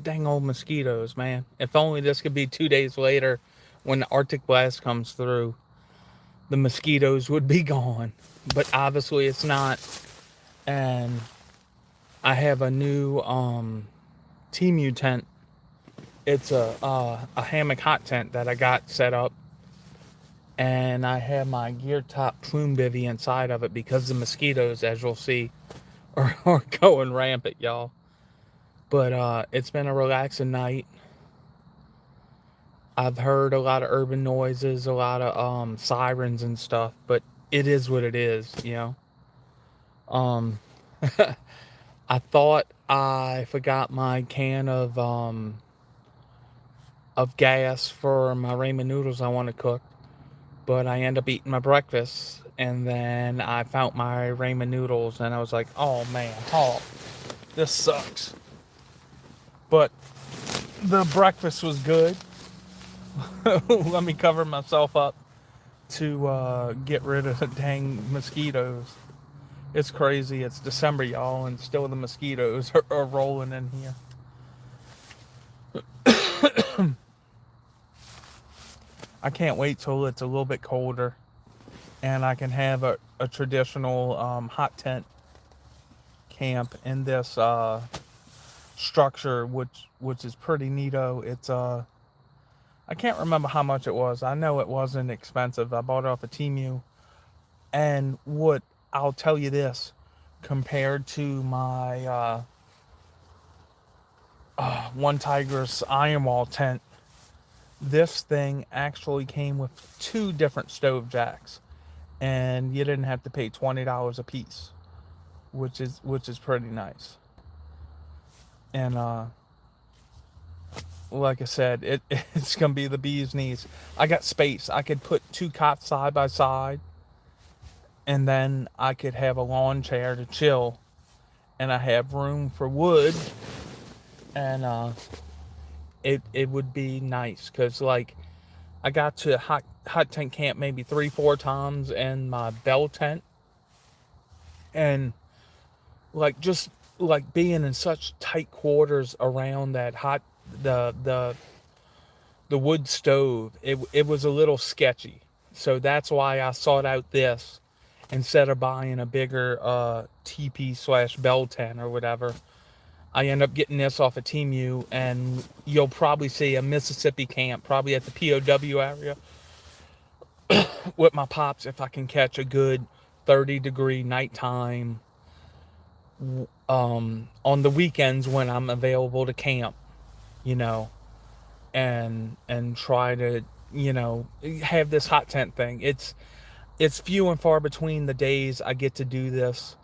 dang old mosquitoes, man. If only this could be 2 days later when the Arctic blast comes through, the mosquitoes would be gone. But obviously it's not. And I have a new Teemu tent. It's a hammock hot tent that I got set up, and I have my gear top plume bivy inside of it because the mosquitoes, as you'll see, are going rampant, y'all. But it's been a relaxing night. I've heard a lot of urban noises, a lot of sirens and stuff, but it is what it is, you know. Um, I thought I forgot my can of gas for my ramen noodles I want to cook, but I end up eating my breakfast, and then I found my ramen noodles, and I was like, oh man, oh, this sucks. But the breakfast was good. Let me cover myself up to get rid of the dang mosquitoes. It's crazy. It's December, y'all, and still the mosquitoes are rolling in here. I can't wait till it's a little bit colder and I can have a traditional hot tent camp in this structure, which is pretty neato. It's I can't remember how much it was. I know it wasn't expensive. I bought it off of Teemu, and what I'll tell you this, compared to my One Tiger's Iron Wall tent, this thing actually came with two different stove jacks, and you didn't have to pay $20 a piece, which is pretty nice. And like I said, it's gonna be the bee's knees. I got space. I could put two cots side by side, and then I could have a lawn chair to chill, and I have room for wood, and it would be nice because like I got to hot tent camp maybe 3-4 times in my bell tent, and like just like being in such tight quarters around that hot the the wood stove, it was a little sketchy. So that's why I sought out this instead of buying a bigger TP slash bell tent or whatever. I end up getting this off of Teemu, and you'll probably see a Mississippi camp, probably at the POW area, with my pops if I can catch a good 30-degree nighttime on the weekends when I'm available to camp, you know, and try to, you know, have this hot tent thing. It's few and far between the days I get to do this.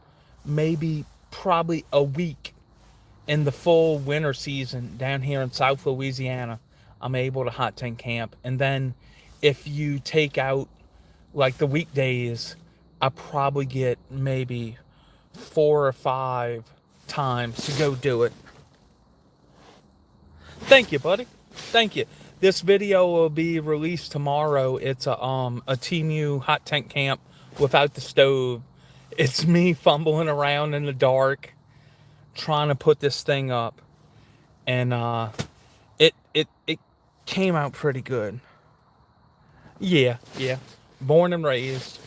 Maybe probably a week in the full winter season down here in South Louisiana, I'm able to hot tent camp. And then if you take out like the weekdays, I probably get maybe 4 or 5 times to go do it. Thank you, buddy. Thank you. This video will be released tomorrow. It's a Teemu hot tent camp without the stove. It's me fumbling around in the dark trying to put this thing up, and it came out pretty good. Yeah. Born and raised,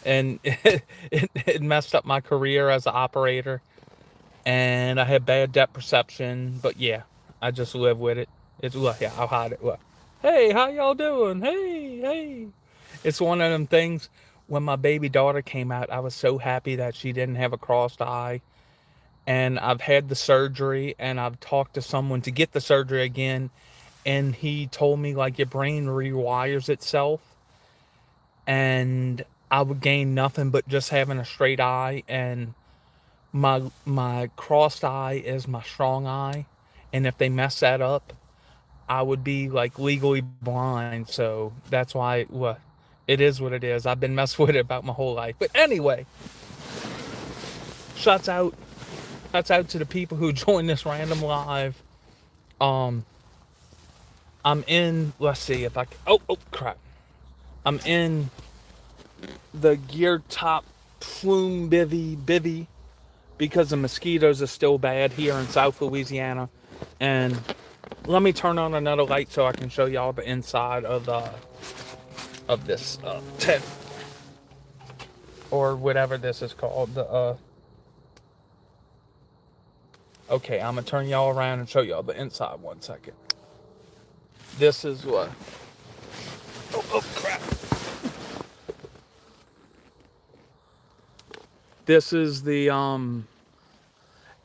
and it messed up my career as an operator, and I had bad depth perception. But yeah, I just live with it. It's yeah, I'll hide it. Look. Hey, how y'all doing? Hey. It's one of them things. When my baby daughter came out, I was so happy that she didn't have a crossed eye. And I've had the surgery, and I've talked to someone to get the surgery again, and he told me like your brain rewires itself, and I would gain nothing but just having a straight eye, and my crossed eye is my strong eye, and if they mess that up, I would be like legally blind. So that's why it is what it is. I've been messed with it about my whole life. But anyway, shots out. Shouts out to the people who joined this random live. I'm in. Let's see if I can. Oh crap! I'm in the gear top plume bivy because the mosquitoes are still bad here in South Louisiana. And let me turn on another light so I can show y'all the inside of this tent, or whatever this is called. Okay, I'm gonna turn y'all around and show y'all the inside 1 second. This is what. Oh crap! This is the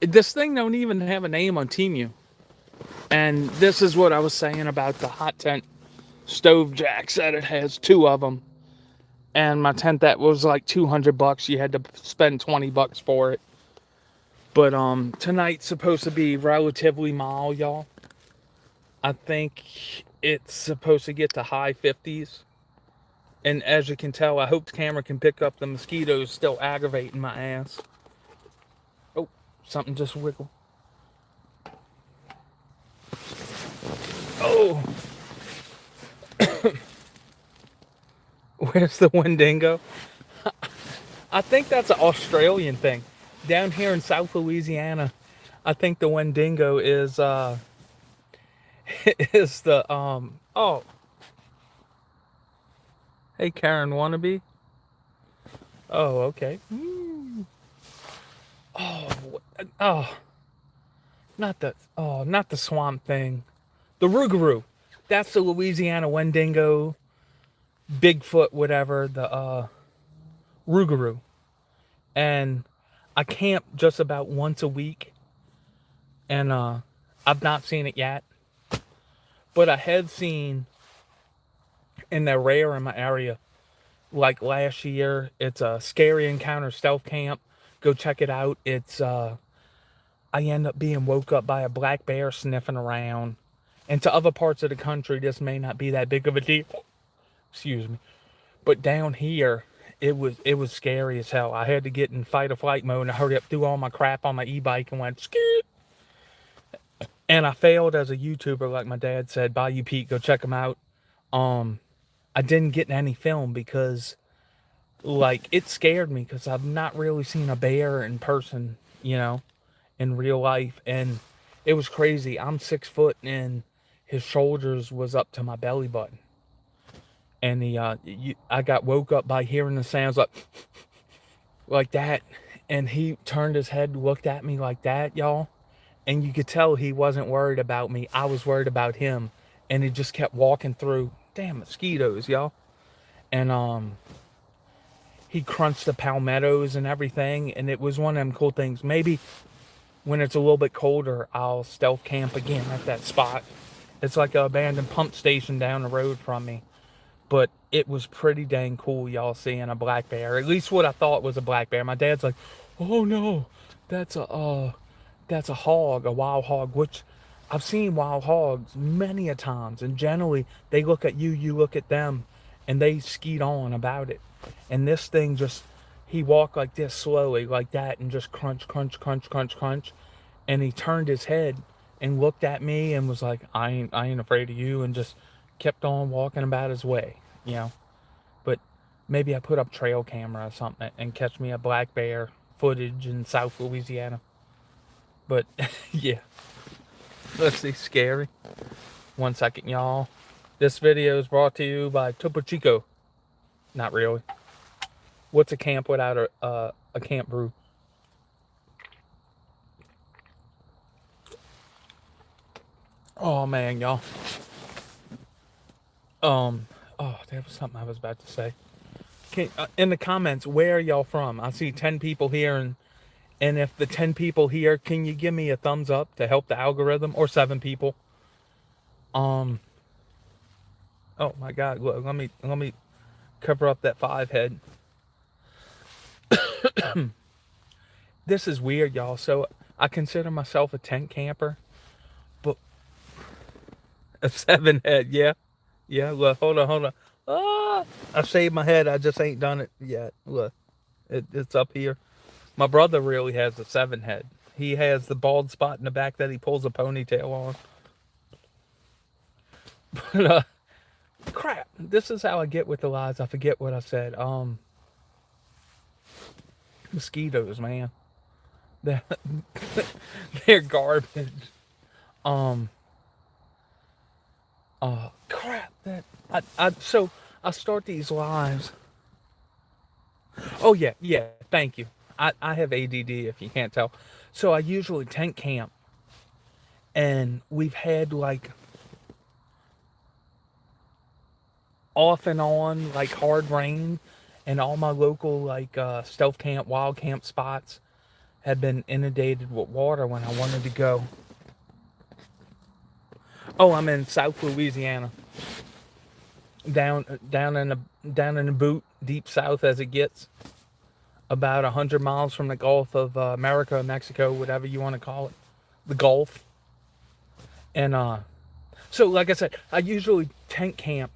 This thing don't even have a name on Teemu. And this is what I was saying about the hot tent stove jacks, that it has two of them. And my tent that was like $200, you had to spend $20 for it. But tonight's supposed to be relatively mild, y'all. I think it's supposed to get to high 50s. And as you can tell, I hope the camera can pick up the mosquitoes still aggravating my ass. Oh, something just wiggled. Oh, where's the Wendigo? I think that's an Australian thing. Down here in South Louisiana, I think the Wendigo is is the oh, hey Karen wannabe. Oh, okay. Oh, oh, not the swamp thing. The Rougarou. That's the Louisiana Wendigo, Bigfoot, whatever, the Rougarou. And I camp just about once a week, and I've not seen it yet. But I had seen, and they're rare in my area, like last year. It's a Scary Encounter Stealth Camp. Go check it out. It's I end up being woke up by a black bear sniffing around. And to other parts of the country, this may not be that big of a deal. Excuse me. But down here, it was scary as hell. I had to get in fight or flight mode and I hurried up, threw all my crap on my e-bike and went scoot. And I failed as a YouTuber, like my dad said. Bayou Pete, go check him out. I didn't get any film because, like, it scared me because I've not really seen a bear in person, in real life. And it was crazy. I'm 6 foot and his shoulders was up to my belly button. And I got woke up by hearing the sounds like that. And he turned his head, looked at me like that, y'all. And you could tell he wasn't worried about me. I was worried about him. And he just kept walking through. Damn mosquitoes, y'all. And he crunched the palmettos and everything. And it was one of them cool things. Maybe when it's a little bit colder, I'll stealth camp again at that spot. It's like an abandoned pump station down the road from me. But it was pretty dang cool, y'all, seeing a black bear. At least what I thought was a black bear. My dad's like, "Oh no, that's a hog, a wild hog." Which I've seen wild hogs many a times, and generally they look at you, you look at them, and they skeet on about it. And this thing just, he walked like this slowly, like that, and just crunch, crunch, crunch, crunch, crunch. And he turned his head and looked at me and was like, I ain't afraid of you," and just kept on walking about his way. But maybe I put up trail camera or something and catch me a black bear footage in South Louisiana. But yeah, let's see, scary. 1 second, y'all. This video is brought to you by Topo Chico. Not really. What's a camp without a camp brew? Oh man, y'all. Oh, there was something I was about to say. In the comments, where are y'all from? I see 10 people here, and if the 10 people here, can you give me a thumbs up to help the algorithm? Or 7 people? Oh my God! Look, let me cover up that 5 head. This is weird, y'all. So I consider myself a tent camper, but a 7 head, yeah. Look, hold on. I shaved my head. I just ain't done it yet. Look, it's up here. My brother really has a 7 head. He has the bald spot in the back that he pulls a ponytail on. But crap. This is how I get with the lies. I forget what I said. Mosquitoes, man. They're garbage. Um, crap. So I start these lives. Oh yeah, yeah. Thank you. I have ADD if you can't tell. So I usually tent camp, and we've had like off and on like hard rain, and all my local like stealth camp, wild camp spots had been inundated with water when I wanted to go. Oh, I'm in South Louisiana, down in the boot, deep south as it gets, about 100 miles from the Gulf of America, Mexico, whatever you want to call it, the Gulf. And so, like I said, I usually tent camp,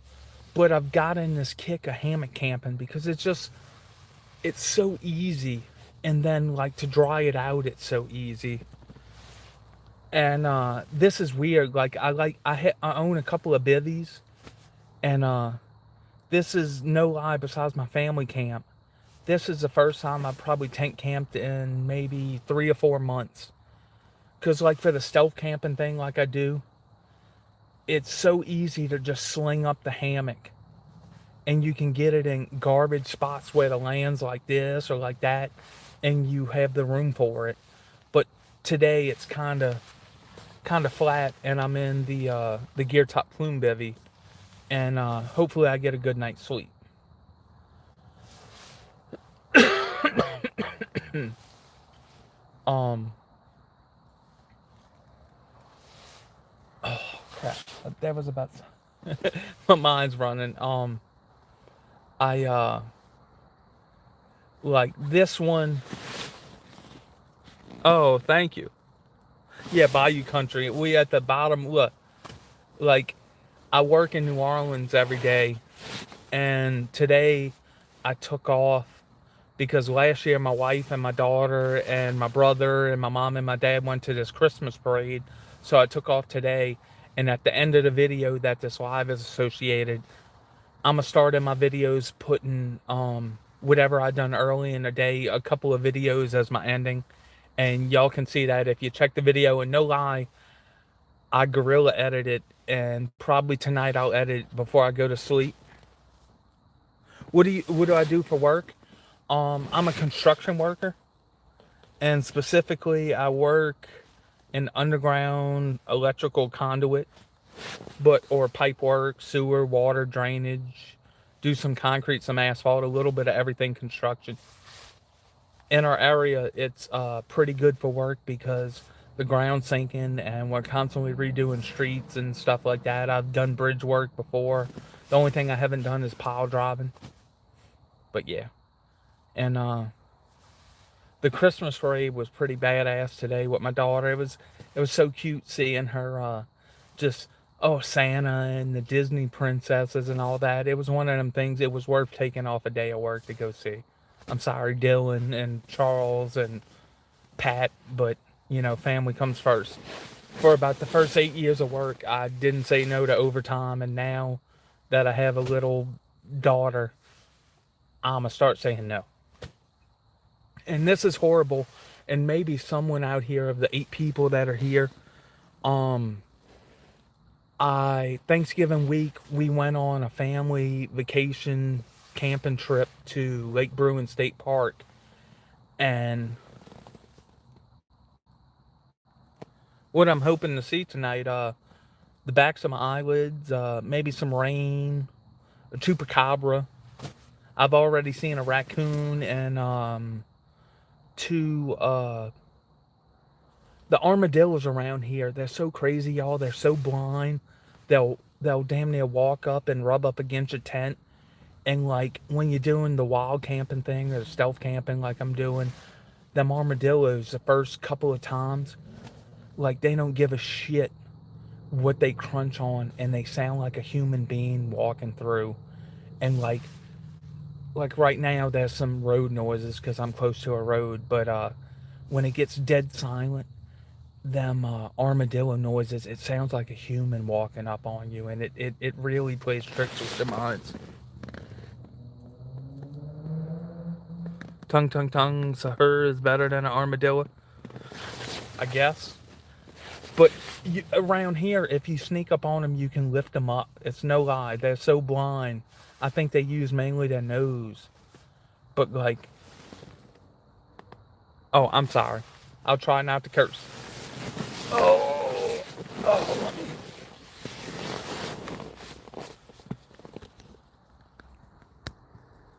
but I've gotten this kick of hammock camping because it's so easy, and then like to dry it out, it's so easy. And this is weird. I own a couple of bivvies, and this is no lie. Besides my family camp, this is the first time I've probably tent camped in maybe 3 or 4 months. Cause like for the stealth camping thing, like I do, it's so easy to just sling up the hammock, and you can get it in garbage spots where the land's like this or like that, and you have the room for it. But today it's kind of flat, and I'm in the gear top plume bivy, and hopefully I get a good night's sleep. Um, oh crap, that was about. My mind's running. I like this one. Oh, thank you. Yeah, Bayou Country. We at the bottom. Look, like I work in New Orleans every day, and today I took off because last year my wife and my daughter and my brother and my mom and my dad went to this Christmas parade. So I took off today, and at the end of the video that this live is associated, I'm gonna start in my videos putting whatever I done early in the day, a couple of videos as my ending, and y'all can see that if you check the video. And no lie, I guerrilla edit it, and probably tonight I'll edit it before I go to sleep. What do I do for work? I'm a construction worker, and specifically, I work in underground electrical conduit, but or pipe work, sewer, water, drainage. Do some concrete, some asphalt, a little bit of everything construction. In our area, it's pretty good for work because the ground's sinking, and we're constantly redoing streets and stuff like that. I've done bridge work before. The only thing I haven't done is pile driving. But yeah, and the Christmas parade was pretty badass today with my daughter. It was so cute seeing her just Santa and the Disney princesses and all that. It was one of them things. It was worth taking off a day of work to go see. I'm sorry, Dylan and Charles and Pat, but family comes first. For about the first 8 years of work, I didn't say no to overtime, and now that I have a little daughter, I'm gonna start saying no. And this is horrible, and maybe someone out here of the 8 people that are here, um I Thanksgiving week we went on a family vacation camping trip to Lake Bruin State Park, and what I'm hoping to see tonight, the backs of my eyelids, maybe some rain, a chupacabra. I've already seen a raccoon and two the armadillos around here. They're so crazy, y'all. They're so blind. They'll damn near walk up and rub up against your tent. And like when you're doing the wild camping thing or stealth camping like I'm doing, them armadillos the first couple of times, like they don't give a shit what they crunch on, and they sound like a human being walking through. And like right now there's some road noises because I'm close to a road, but when it gets dead silent, them armadillo noises, it sounds like a human walking up on you, and it really plays tricks with the minds. Tongue, tongue, tongue, so her is better than an armadillo, I guess. But around here, if you sneak up on them, you can lift them up. It's no lie. They're so blind. I think they use mainly their nose. But like, oh, I'm sorry. I'll try not to curse. Oh, oh.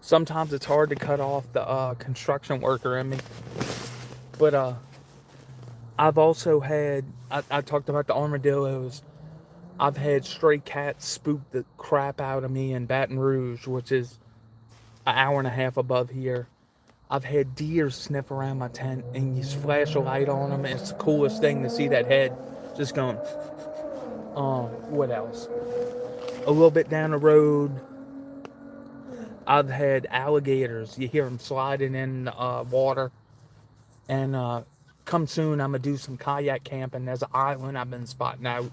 Sometimes it's hard to cut off the construction worker in me. But I've also had, I talked about the armadillos. I've had stray cats spook the crap out of me in Baton Rouge, which is an hour and a half above here. I've had deer sniff around my tent, and you flash a light on them, and it's the coolest thing to see that head just going. What else? A little bit down the road, I've had alligators. You hear them sliding in water. And come soon, I'm going to do some kayak camping. There's an island I've been spotting out.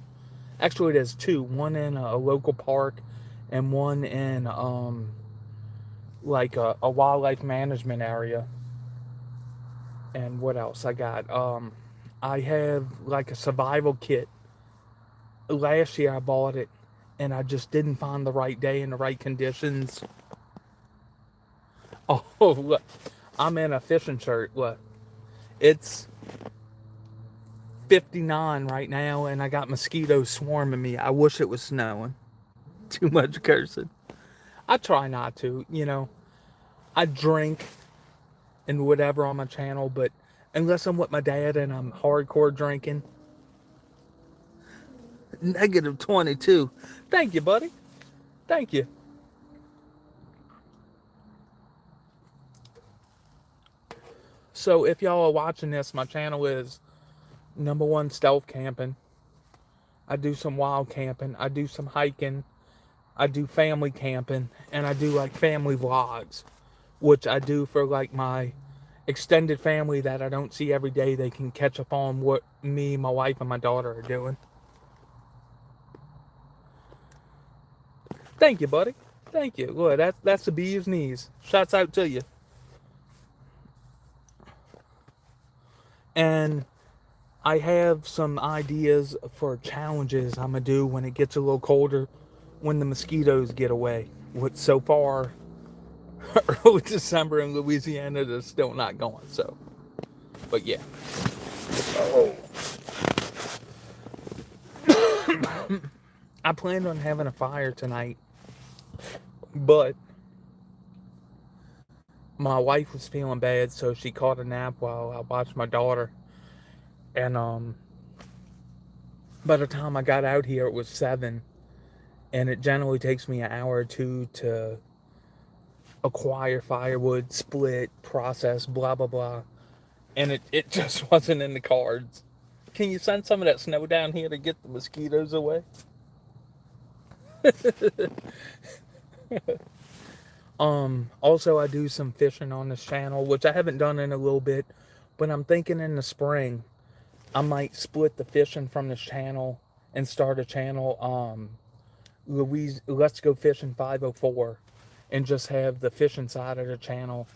Actually, there's two. One in a local park and one in like a wildlife management area. And what else I got? I have like a survival kit. Last year I bought it, and I just didn't find the right day and the right conditions. Oh, look. I'm in a fishing shirt. Look. It's 59 right now, and I got mosquitoes swarming me. I wish it was snowing. Too much cursing. I try not to, you know. I drink and whatever on my channel, but unless I'm with my dad and I'm hardcore drinking. Negative 22. Thank you, buddy. Thank you. So if y'all are watching this, my channel is #1 stealth camping. I do some wild camping. I do some hiking. I do family camping. And I do like family vlogs, which I do for like my extended family that I don't see every day. They can catch up on what me, my wife, and my daughter are doing. Thank you, buddy. Thank you. Look, that's the bee's knees. Shouts out to you. And I have some ideas for challenges I'm going to do when it gets a little colder, when the mosquitoes get away. What so far, early December in Louisiana, they're still not going. So, but yeah. Oh. I planned on having a fire tonight, but my wife was feeling bad, so she caught a nap while I watched my daughter. And by the time I got out here, it was 7, and it generally takes me an hour or two to acquire firewood, split, process, blah blah blah, and it just wasn't in the cards. Can you send some of that snow down here to get the mosquitoes away? Also, I do some fishing on this channel, which I haven't done in a little bit, but I'm thinking in the spring I might split the fishing from this channel and start a channel, Let's Go Fishing 504, and just have the fishing side of the channel,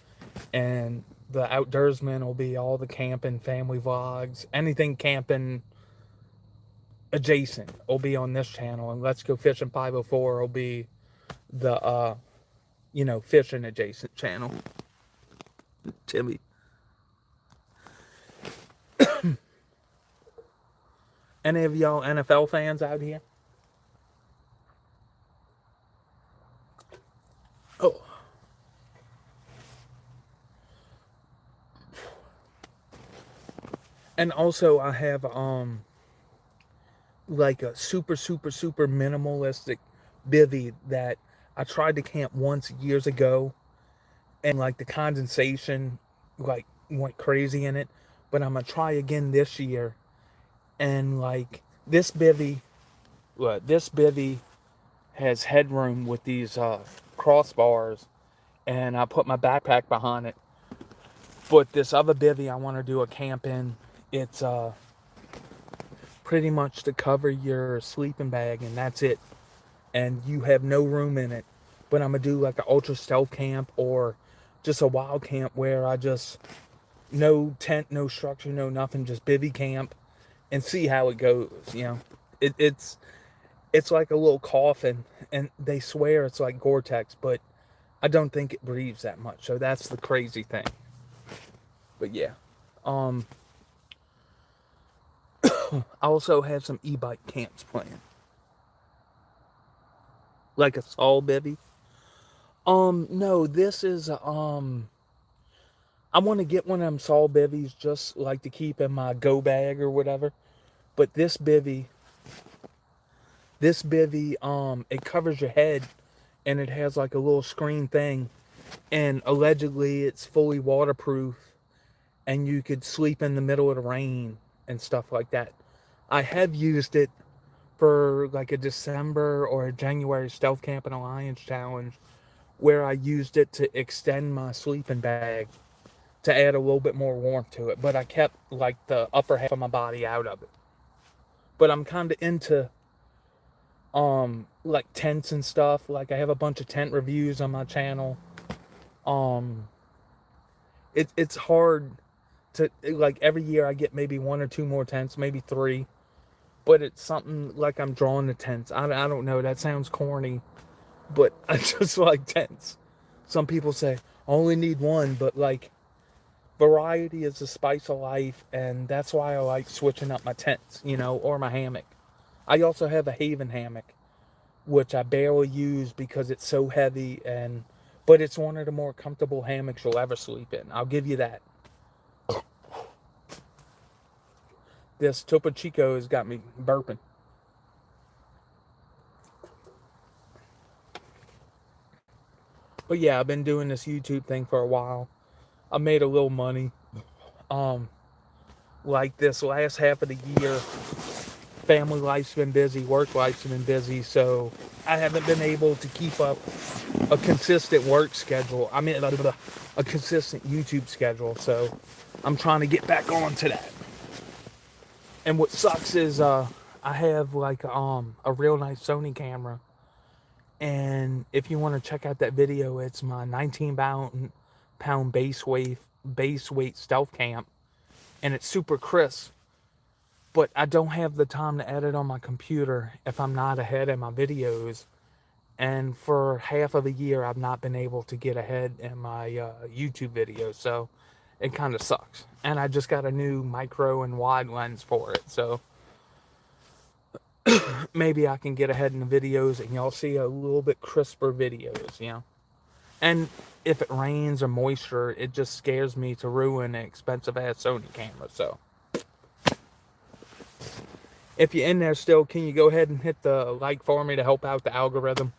and the outdoorsman will be all the camping, family vlogs, anything camping adjacent will be on this channel, and Let's Go Fishing 504 will be the fishing adjacent channel. Timmy. Any of y'all NFL fans out here? Oh. And also I have like a super minimalistic bivvy that I tried to camp once years ago, and like the condensation like went crazy in it, but I'm gonna try again this year. And like this bivvy has headroom with these crossbars, and I put my backpack behind it. But this other bivvy I want to do a camp in, it's pretty much to cover your sleeping bag, and that's it. And you have no room in it. But I'm going to do like an ultra stealth camp, or just a wild camp where I just, no tent, no structure, no nothing, just bivvy camp. and see how it goes. You know, it's like a little coffin, and they swear it's like Gore-Tex, but I don't think it breathes that much. So that's the crazy thing. But yeah, um, I also have some e-bike camps planned, like a Saul bivy. No, this is I want to get one of them Saul bivvies just like to keep in my go bag or whatever. But this bivvy, it covers your head, and it has like a little screen thing, and allegedly it's fully waterproof, and you could sleep in the middle of the rain and stuff like that. I have used it for like a December or a January Stealth Camp and Alliance challenge where I used it to extend my sleeping bag to add a little bit more warmth to it, but I kept like the upper half of my body out of it. But I'm kind of into like tents and stuff. Like I have a bunch of tent reviews on my channel. Um it's hard to, like, every year I get maybe one or two more tents, maybe three, but it's something like I'm drawn to tents. I don't know, that sounds corny, but I just like tents. Some people say I only need one, but like variety is the spice of life, and that's why I like switching up my tents, or my hammock. I also have a Haven hammock, which I barely use because it's so heavy, but it's one of the more comfortable hammocks you'll ever sleep in. I'll give you that. This Topo Chico has got me burping. But yeah, I've been doing this YouTube thing for a while. I made a little money. Um, like this last half of the year, family life's been busy, work life's been busy, so I haven't been able to keep up a consistent work schedule. I mean, a consistent YouTube schedule. So I'm trying to get back onto that. And what sucks is I have like a real nice Sony camera, and if you want to check out that video, it's my 19-pound base weight stealth camp, and it's super crisp. But I don't have the time to edit on my computer if I'm not ahead in my videos. And for half of the year, I've not been able to get ahead in my YouTube videos, so it kind of sucks. And I just got a new micro and wide lens for it, so maybe I can get ahead in the videos and y'all see a little bit crisper videos. And if it rains or moisture, it just scares me to ruin an expensive ass Sony camera. So if you're in there still, can you go ahead and hit the like for me to help out the algorithm?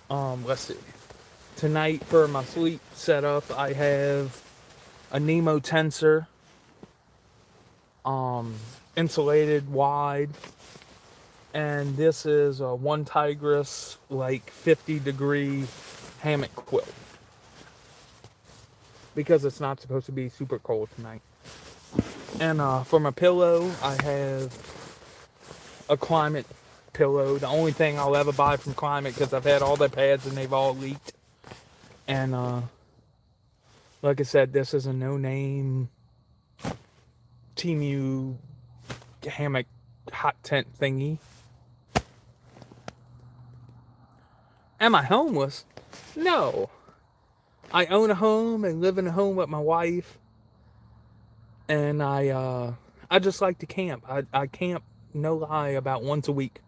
Let's see. Tonight for my sleep setup, I have a Nemo tensor, insulated wide, and this is a one Tigris like 50-degree hammock quilt because it's not supposed to be super cold tonight. And for my pillow, I have a Climate pillow. The only thing I'll ever buy from Climate, because I've had all their pads and they've all leaked. And like I said, this is a no-name Teemu hammock hot tent thingy. Am I homeless? No. I own a home and live in a home with my wife. And I just like to camp. I camp, no lie, about once a week.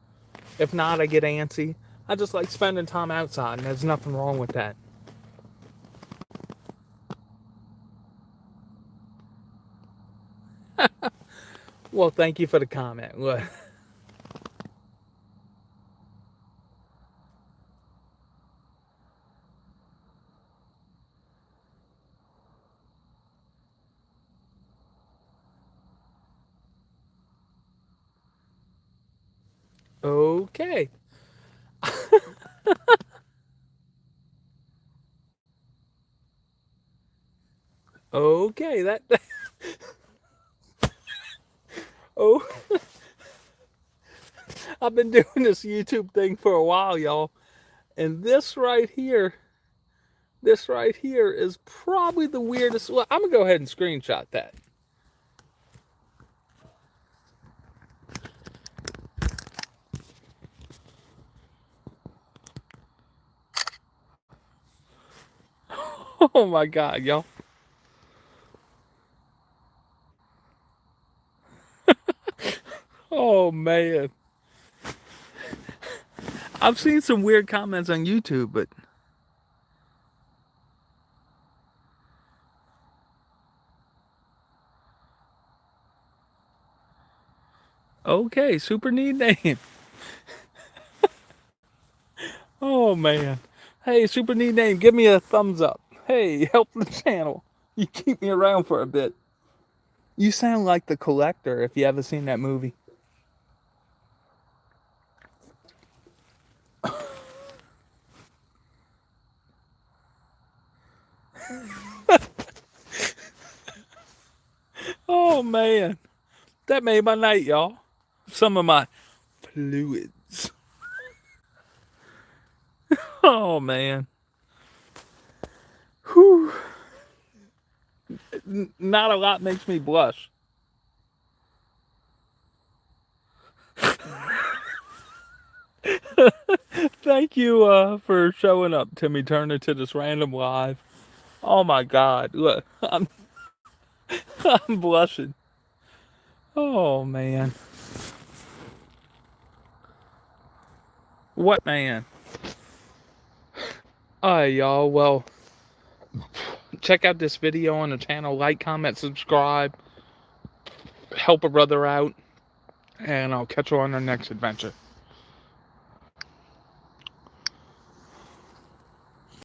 If not, I get antsy. I just like spending time outside, and there's nothing wrong with that. Well, thank you for the comment. Okay. Okay, that oh, I've been doing this YouTube thing for a while, y'all. And this right here, This right here is probably the weirdest. Well, I'm going to go ahead and screenshot that. Oh my God, y'all. Oh man. I've seen some weird comments on YouTube, but okay, super neat name. Oh man. Hey, super neat name. Give me a thumbs up. Hey, help the channel. You keep me around for a bit. You sound like the collector if you haven't seen that movie. Oh man. That made my night, y'all. Some of my fluids. Oh man. Whew. Not a lot makes me blush. Thank you for showing up, Timmy Turner, to this random live. Oh my God. Look, I'm blushing. Oh man. What man? Alright, y'all. Well, check out this video on the channel. Like, comment, subscribe. Help a brother out. And I'll catch you on our next adventure.